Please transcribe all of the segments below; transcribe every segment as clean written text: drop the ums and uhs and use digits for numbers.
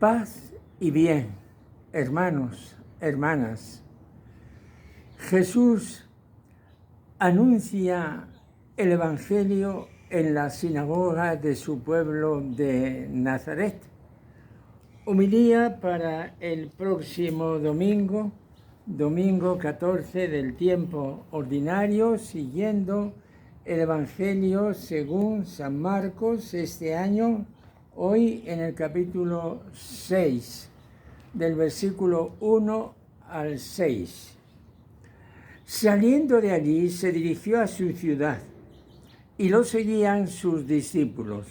Paz y bien, hermanos, hermanas. Jesús anuncia el Evangelio en la sinagoga de su pueblo de Nazaret. Homilía para el próximo domingo, domingo 14 del tiempo ordinario, siguiendo el Evangelio según San Marcos este año, hoy en el capítulo 6, del versículo 1 al 6. Saliendo de allí, se dirigió a su ciudad y lo seguían sus discípulos.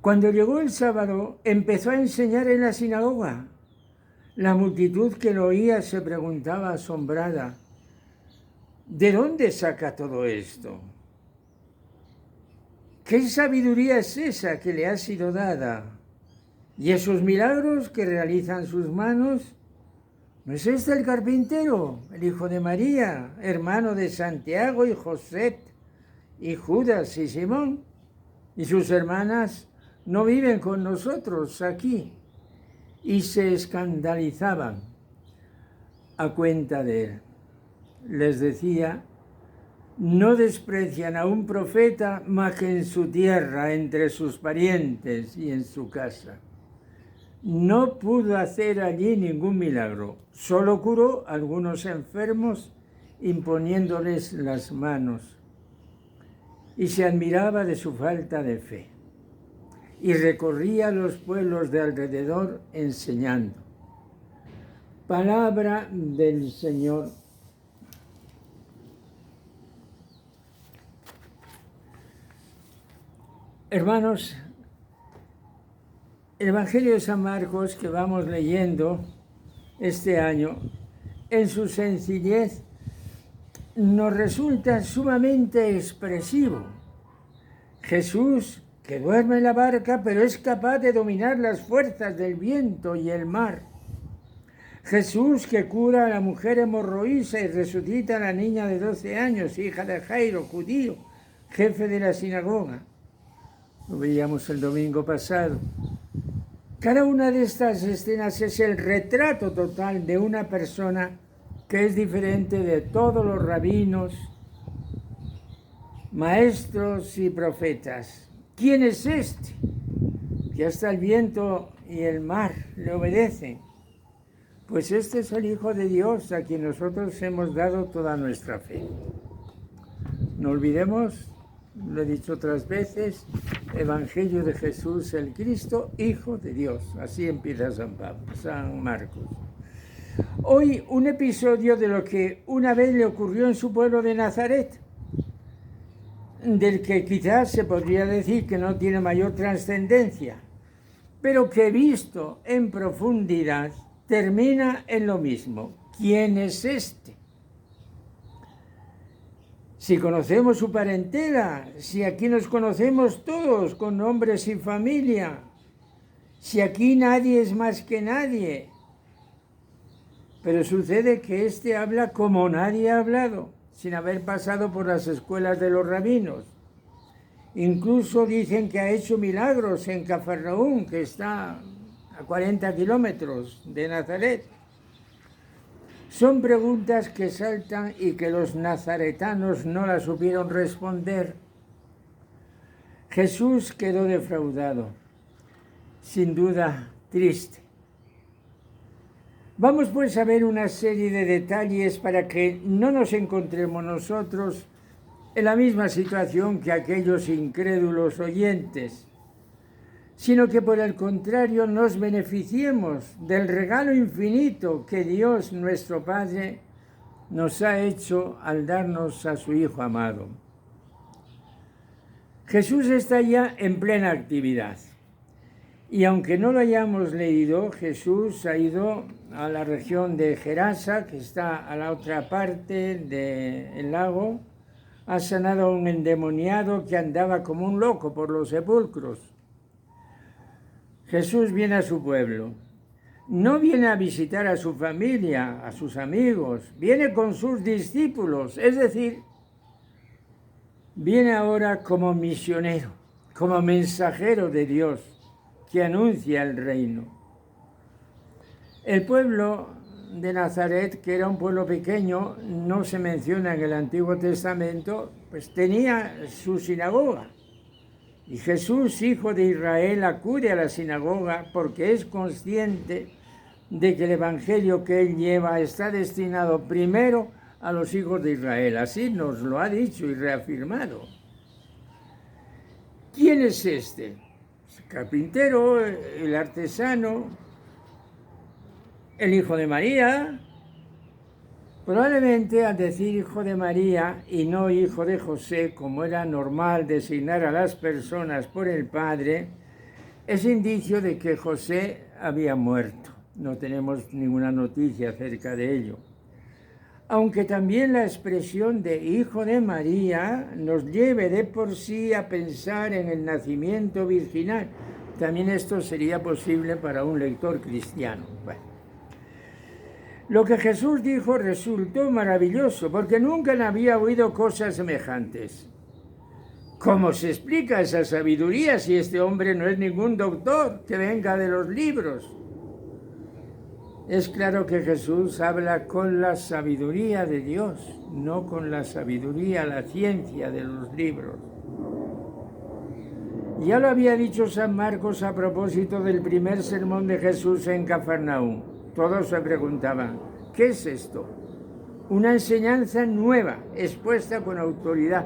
Cuando llegó el sábado, empezó a enseñar en la sinagoga. La multitud que lo oía se preguntaba asombrada: ¿de dónde saca todo esto? ¿Qué sabiduría es esa que le ha sido dada? ¿Y esos milagros que realizan sus manos? ¿No es este el carpintero, el hijo de María, hermano de Santiago y José, y Judas y Simón? ¿Y sus hermanas no viven con nosotros aquí? Y se escandalizaban a cuenta de él. Les decía: no desprecian a un profeta más que en su tierra, entre sus parientes y en su casa. No pudo hacer allí ningún milagro, solo curó a algunos enfermos imponiéndoles las manos. Y se admiraba de su falta de fe. Y recorría los pueblos de alrededor enseñando. Palabra del Señor. Hermanos, el Evangelio de San Marcos que vamos leyendo este año, en su sencillez, nos resulta sumamente expresivo. Jesús, que duerme en la barca, pero es capaz de dominar las fuerzas del viento y el mar. Jesús, que cura a la mujer hemorroísa y resucita a la niña de 12 años, hija de Jairo, judío, jefe de la sinagoga. Lo veíamos el domingo pasado. Cada una de estas escenas es el retrato total de una persona que es diferente de todos los rabinos, maestros y profetas. ¿Quién es este? Que hasta el viento y el mar le obedecen. Pues este es el Hijo de Dios a quien nosotros hemos dado toda nuestra fe. No olvidemos, lo he dicho otras veces, Evangelio de Jesús el Cristo, Hijo de Dios. Así empieza San Marcos. Hoy un episodio de lo que una vez le ocurrió en su pueblo de Nazaret, del que quizás se podría decir que no tiene mayor trascendencia, pero que visto en profundidad termina en lo mismo. ¿Quién es este? Si conocemos su parentela, si aquí nos conocemos todos con nombres y familia, si aquí nadie es más que nadie, pero sucede que este habla como nadie ha hablado, sin haber pasado por las escuelas de los rabinos. Incluso dicen que ha hecho milagros en Cafarnaúm, que está a 40 kilómetros de Nazaret. Son preguntas que saltan y que los nazaretanos no las supieron responder. Jesús quedó defraudado, sin duda triste. Vamos pues a ver una serie de detalles para que no nos encontremos nosotros en la misma situación que aquellos incrédulos oyentes, sino que por el contrario nos beneficiemos del regalo infinito que Dios nuestro Padre nos ha hecho al darnos a su Hijo amado. Jesús está ya en plena actividad y aunque no lo hayamos leído, Jesús ha ido a la región de Gerasa, que está a la otra parte del lago, ha sanado a un endemoniado que andaba como un loco por los sepulcros. Jesús viene a su pueblo, no viene a visitar a su familia, a sus amigos, viene con sus discípulos, es decir, viene ahora como misionero, como mensajero de Dios, que anuncia el reino. El pueblo de Nazaret, que era un pueblo pequeño, no se menciona en el Antiguo Testamento, pues tenía su sinagoga. Y Jesús, hijo de Israel, acude a la sinagoga porque es consciente de que el evangelio que él lleva está destinado primero a los hijos de Israel. Así nos lo ha dicho y reafirmado. ¿Quién es este? El carpintero, el artesano, el hijo de María. Probablemente al decir hijo de María y no hijo de José, como era normal designar a las personas por el padre, es indicio de que José había muerto. No tenemos ninguna noticia acerca de ello. Aunque también la expresión de hijo de María nos lleve de por sí a pensar en el nacimiento virginal, también esto sería posible para un lector cristiano. Bueno. Lo que Jesús dijo resultó maravilloso, porque nunca había oído cosas semejantes. ¿Cómo se explica esa sabiduría si este hombre no es ningún doctor que venga de los libros? Es claro que Jesús habla con la sabiduría de Dios, no con la sabiduría, la ciencia de los libros. Ya lo había dicho San Marcos a propósito del primer sermón de Jesús en Cafarnaúm. Todos se preguntaban, ¿qué es esto? Una enseñanza nueva, expuesta con autoridad.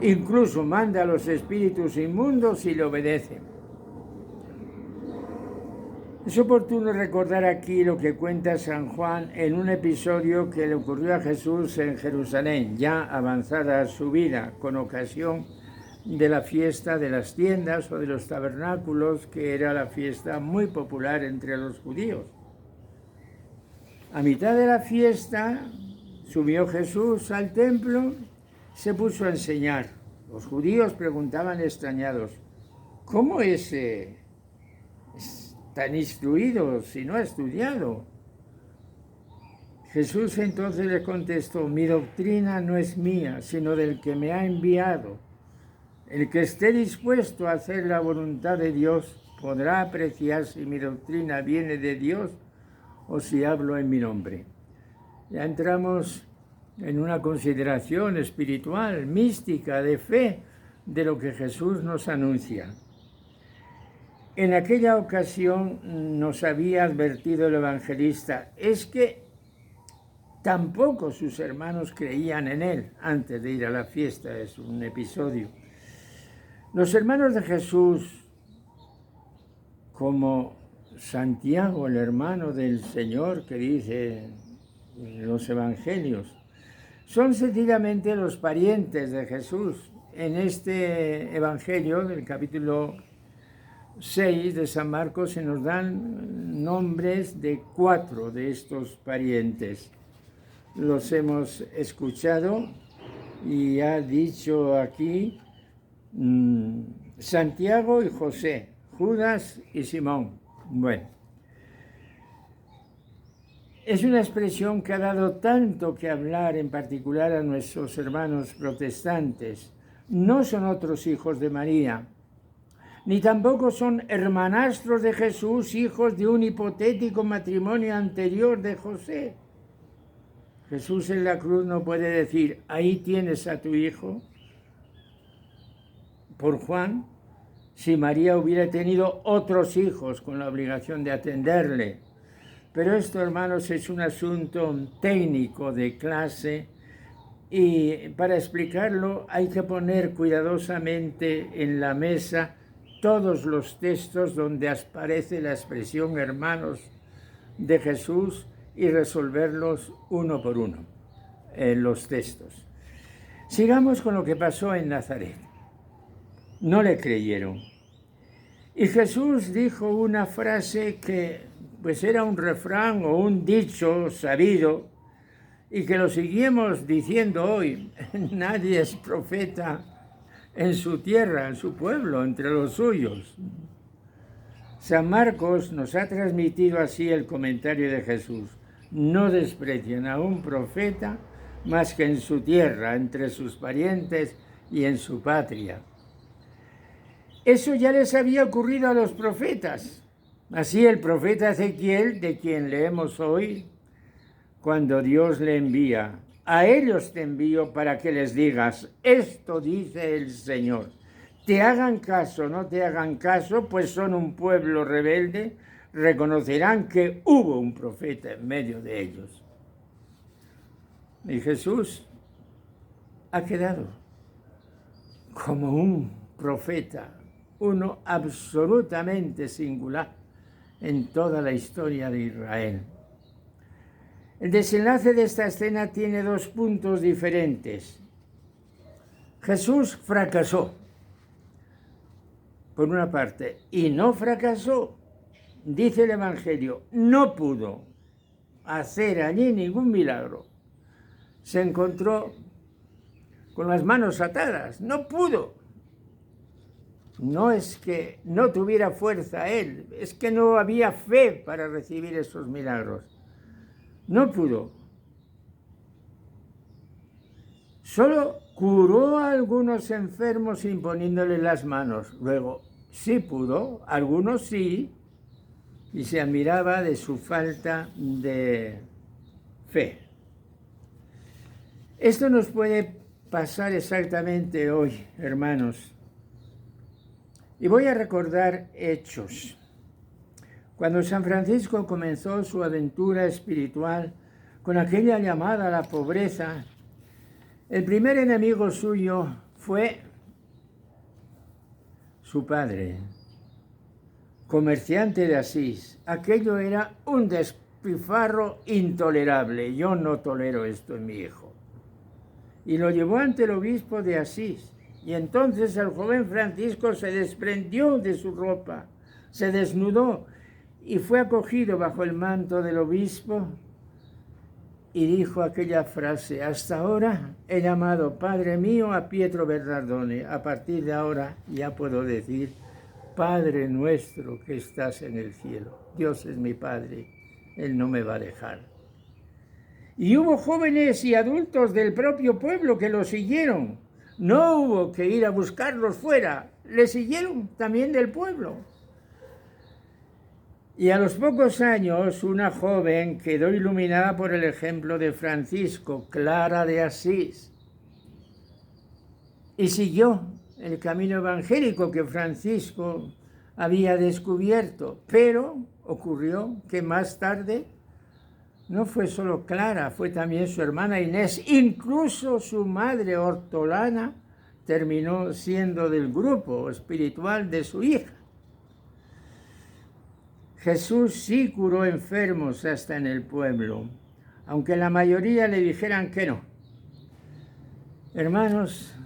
Incluso manda a los espíritus inmundos y le obedecen. Es oportuno recordar aquí lo que cuenta San Juan en un episodio que le ocurrió a Jesús en Jerusalén, ya avanzada su vida, con ocasión de la fiesta de las tiendas o de los tabernáculos, que era la fiesta muy popular entre los judíos. A mitad de la fiesta subió Jesús al templo, se puso a enseñar. Los judíos preguntaban extrañados, ¿cómo es tan instruido si no ha estudiado? Jesús entonces le contestó, mi doctrina no es mía, sino del que me ha enviado. El que esté dispuesto a hacer la voluntad de Dios podrá apreciar si mi doctrina viene de Dios o si hablo en mi nombre. Ya entramos en una consideración espiritual, mística, de fe, de lo que Jesús nos anuncia. En aquella ocasión nos había advertido el evangelista, es que tampoco sus hermanos creían en él antes de ir a la fiesta, es un episodio. Los hermanos de Jesús, como Santiago, el hermano del Señor que dice los evangelios, son sencillamente los parientes de Jesús. En este evangelio del capítulo 6 de San Marcos se nos dan nombres de 4 de estos parientes. Los hemos escuchado y ha dicho aquí Santiago y José, Judas y Simón. Bueno, es una expresión que ha dado tanto que hablar, en particular a nuestros hermanos protestantes. No son otros hijos de María, ni tampoco son hermanastros de Jesús, hijos de un hipotético matrimonio anterior de José. Jesús en la cruz no puede decir, ahí tienes a tu hijo, por Juan, si María hubiera tenido otros hijos con la obligación de atenderle. Pero esto, hermanos, es un asunto técnico de clase y para explicarlo hay que poner cuidadosamente en la mesa todos los textos donde aparece la expresión hermanos de Jesús y resolverlos uno por uno en los textos. Sigamos con lo que pasó en Nazaret. No le creyeron. Y Jesús dijo una frase que pues era un refrán o un dicho sabido y que lo seguimos diciendo hoy. Nadie es profeta en su tierra, en su pueblo, entre los suyos. San Marcos nos ha transmitido así el comentario de Jesús. No desprecien a un profeta más que en su tierra, entre sus parientes y en su patria. Eso ya les había ocurrido a los profetas. Así el profeta Ezequiel, de quien leemos hoy, cuando Dios le envía, a ellos te envío para que les digas, esto dice el Señor. Te hagan caso, no te hagan caso, pues son un pueblo rebelde, reconocerán que hubo un profeta en medio de ellos. Y Jesús ha quedado como un profeta, uno absolutamente singular en toda la historia de Israel. El desenlace de esta escena tiene dos puntos diferentes. Jesús fracasó, por una parte, y no fracasó, dice el Evangelio, no pudo hacer allí ningún milagro. Se encontró con las manos atadas, no pudo. No es que no tuviera fuerza él, es que no había fe para recibir esos milagros. No pudo. Solo curó a algunos enfermos imponiéndoles las manos. Luego sí pudo, algunos sí, y se admiraba de su falta de fe. Esto nos puede pasar exactamente hoy, hermanos. Y voy a recordar hechos. Cuando San Francisco comenzó su aventura espiritual con aquella llamada a la pobreza, el primer enemigo suyo fue su padre, comerciante de Asís. Aquello era un despilfarro intolerable. Yo no tolero esto en mi hijo. Y lo llevó ante el obispo de Asís. Y entonces el joven Francisco se desprendió de su ropa, se desnudó y fue acogido bajo el manto del obispo y dijo aquella frase: hasta ahora he llamado Padre mío a Pietro Bernardone, a partir de ahora ya puedo decir Padre nuestro que estás en el cielo. Dios es mi Padre, Él no me va a dejar. Y hubo jóvenes y adultos del propio pueblo que lo siguieron. No hubo que ir a buscarlos fuera, le siguieron también del pueblo. Y a los pocos años, una joven quedó iluminada por el ejemplo de Francisco, Clara de Asís, y siguió el camino evangélico que Francisco había descubierto. Pero ocurrió que más tarde no fue solo Clara, fue también su hermana Inés, incluso su madre Hortolana terminó siendo del grupo espiritual de su hija. Jesús sí curó enfermos hasta en el pueblo, aunque la mayoría le dijeran que no. Hermanos,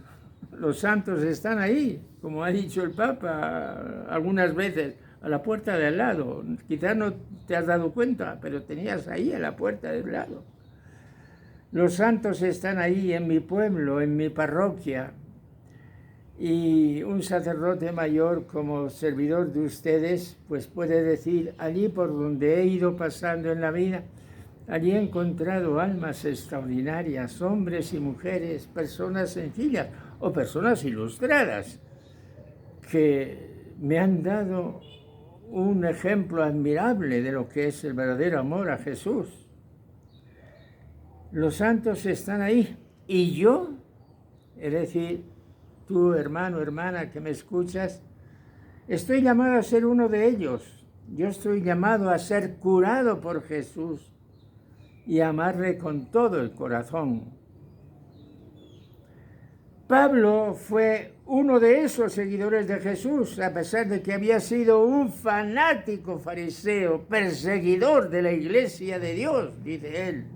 los santos están ahí, como ha dicho el Papa algunas veces, a la puerta de al lado. Quizás no te has dado cuenta, pero tenías ahí a la puerta de al lado. Los santos están ahí en mi pueblo, en mi parroquia. Y un sacerdote mayor como servidor de ustedes, pues puede decir, allí por donde he ido pasando en la vida, allí he encontrado almas extraordinarias, hombres y mujeres, personas sencillas o personas ilustradas, que me han dado un ejemplo admirable de lo que es el verdadero amor a Jesús. Los santos están ahí y yo, es decir, tú, hermano, hermana, que me escuchas, estoy llamado a ser uno de ellos. Yo estoy llamado a ser curado por Jesús y a amarle con todo el corazón. Pablo fue uno de esos seguidores de Jesús, a pesar de que había sido un fanático fariseo, perseguidor de la iglesia de Dios, dice él.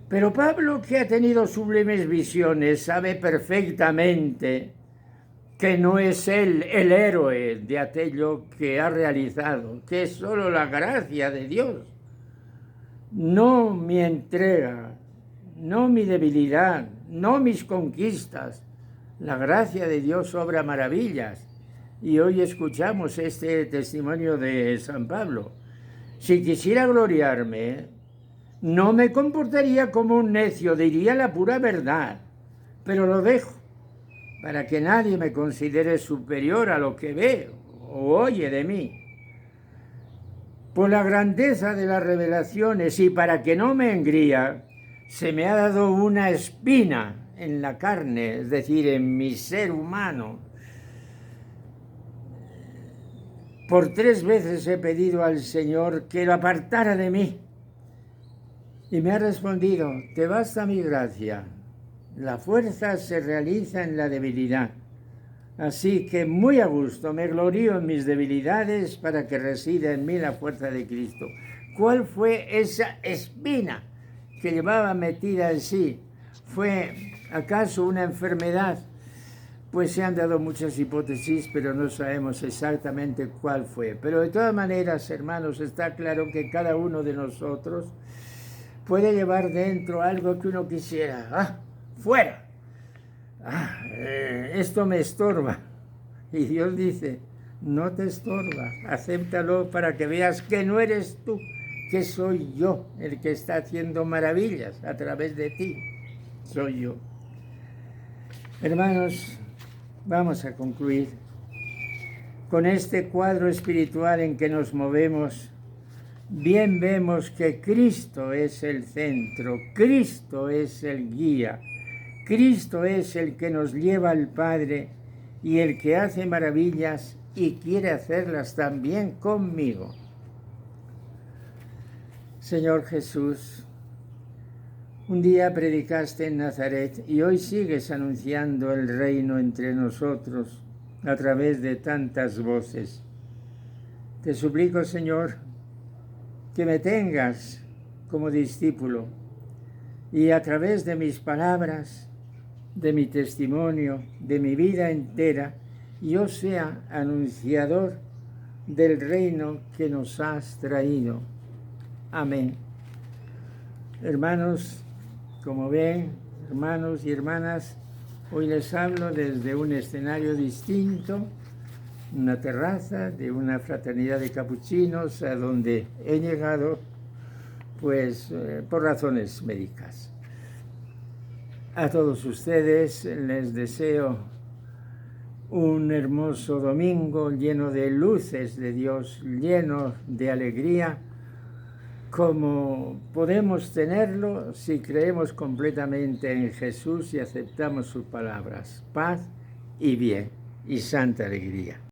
Pero Pablo, que ha tenido sublimes visiones, sabe perfectamente que no es él el héroe de aquello que ha realizado, que es solo la gracia de Dios. No mi entrega, no mi debilidad, no mis conquistas. La gracia de Dios obra maravillas. Y hoy escuchamos este testimonio de San Pablo. Si quisiera gloriarme, no me comportaría como un necio, diría la pura verdad, pero lo dejo para que nadie me considere superior a lo que ve o oye de mí. Por la grandeza de las revelaciones y para que no me engría, se me ha dado una espina en la carne, es decir, en mi ser humano. Por 3 veces he pedido al Señor que lo apartara de mí. Y me ha respondido: te basta mi gracia. La fuerza se realiza en la debilidad. Así que muy a gusto me glorío en mis debilidades para que resida en mí la fuerza de Cristo. ¿Cuál fue esa espina que llevaba metida en sí? ¿Fue acaso una enfermedad? Pues se han dado muchas hipótesis, pero no sabemos exactamente cuál fue. Pero de todas maneras, hermanos, está claro que cada uno de nosotros puede llevar dentro algo que uno quisiera. ¡Ah, fuera! Esto me estorba. Y Dios dice: no te estorba, acéptalo para que veas que no eres tú, que soy yo el que está haciendo maravillas a través de ti. Soy yo. Hermanos, vamos a concluir con este cuadro espiritual en que nos movemos. Bien vemos que Cristo es el centro, Cristo es el guía, Cristo es el que nos lleva al Padre y el que hace maravillas y quiere hacerlas también conmigo. Señor Jesús, un día predicaste en Nazaret y hoy sigues anunciando el reino entre nosotros a través de tantas voces. Te suplico, Señor, que me tengas como discípulo y a través de mis palabras, de mi testimonio, de mi vida entera, yo sea anunciador del reino que nos has traído. Amén. Hermanos, como ven, hermanos y hermanas, hoy les hablo desde un escenario distinto, una terraza de una fraternidad de capuchinos a donde he llegado pues por razones médicas. A todos ustedes les deseo un hermoso domingo lleno de luces de Dios, lleno de alegría, como podemos tenerlo si creemos completamente en Jesús y aceptamos sus palabras. Paz y bien y santa alegría.